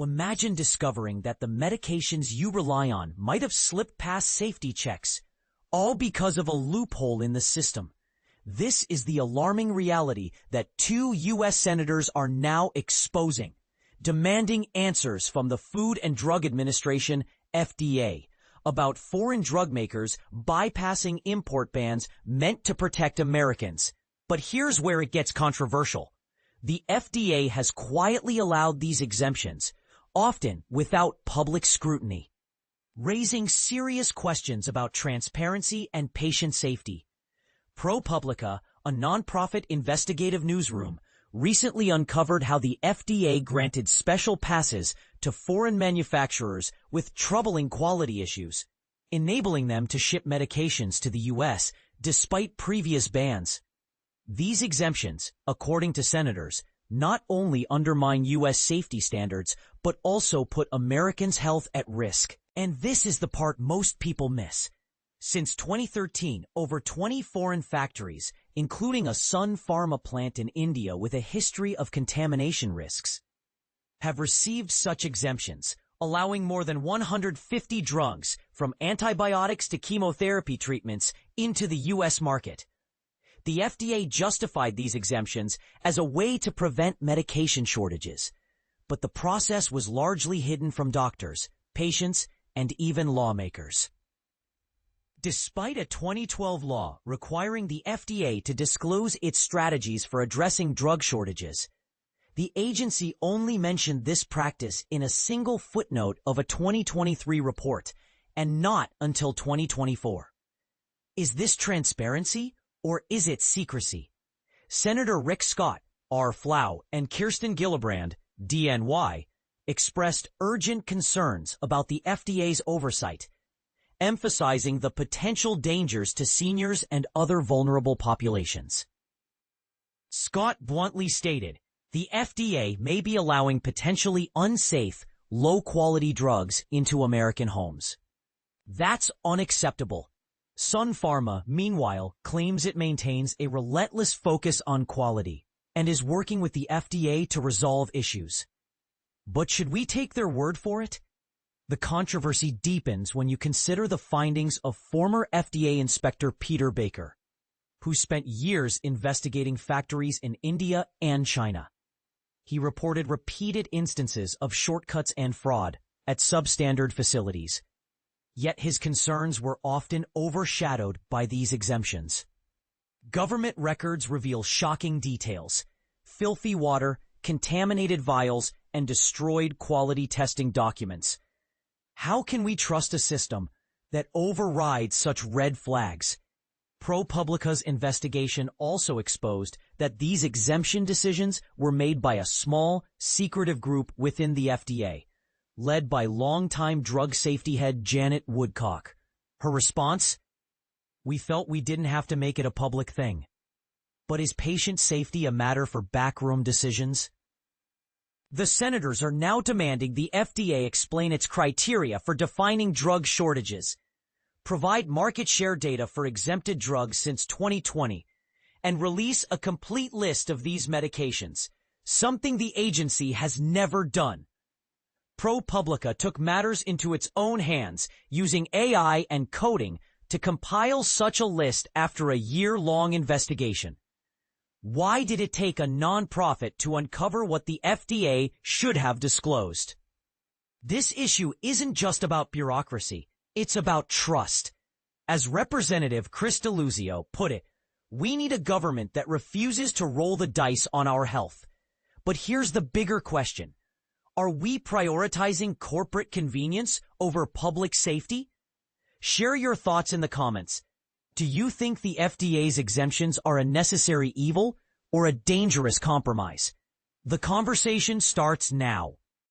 Imagine discovering that the medications you rely on might have slipped past safety checks, all because of a loophole in the system. This is the alarming reality that 2 U.S. senators are now exposing, demanding answers from the Food and Drug Administration, FDA, about foreign drug makers bypassing import bans meant to protect Americans. But here's where it gets controversial. The FDA has quietly allowed these exemptions, often without public scrutiny, raising serious questions about transparency and patient safety. ProPublica, a nonprofit investigative newsroom, recently uncovered how the FDA granted special passes to foreign manufacturers with troubling quality issues, enabling them to ship medications to the U.S. despite previous bans. These exemptions, according to senators, not only undermine U.S. safety standards, but also put Americans' health at risk. And this is the part most people miss. Since 2013, over 20 foreign factories, including a Sun Pharma plant in India with a history of contamination risks, have received such exemptions, allowing more than 150 drugs, from antibiotics to chemotherapy treatments, into the U.S. market. The FDA justified these exemptions as a way to prevent medication shortages, but the process was largely hidden from doctors, patients, and even lawmakers. Despite a 2012 law requiring the FDA to disclose its strategies for addressing drug shortages, the agency only mentioned this practice in a single footnote of a 2023 report, and not until 2024. Is this transparency? Or is it secrecy? Senator Rick Scott, R. Flau, and Kirsten Gillibrand, DNY, expressed urgent concerns about the FDA's oversight, emphasizing the potential dangers to seniors and other vulnerable populations. Scott bluntly stated, the FDA may be allowing potentially unsafe, low-quality drugs into American homes. That's unacceptable. Sun Pharma, meanwhile, claims it maintains a relentless focus on quality and is working with the FDA to resolve issues. But should we take their word for it? The controversy deepens when you consider the findings of former FDA Inspector Peter Baker, who spent years investigating factories in India and China. He reported repeated instances of shortcuts and fraud at substandard facilities. Yet his concerns were often overshadowed by these exemptions. Government records reveal shocking details: filthy water, contaminated vials, and destroyed quality testing documents. How can we trust a system that overrides such red flags? ProPublica's investigation also exposed that these exemption decisions were made by a small, secretive group within the FDA, led by longtime drug safety head Janet Woodcock. Her response? We felt we didn't have to make it a public thing. But is patient safety a matter for backroom decisions? The senators are now demanding the FDA explain its criteria for defining drug shortages, provide market share data for exempted drugs since 2020, and release a complete list of these medications, something the agency has never done. ProPublica took matters into its own hands, using AI and coding to compile such a list after a year-long investigation. Why did it take a nonprofit to uncover what the FDA should have disclosed? This issue isn't just about bureaucracy, it's about trust. As Representative Chris DeLuzio put it, we need a government that refuses to roll the dice on our health. But here's the bigger question. Are we prioritizing corporate convenience over public safety? Share your thoughts in the comments. Do you think the FDA's exemptions are a necessary evil or a dangerous compromise? The conversation starts now.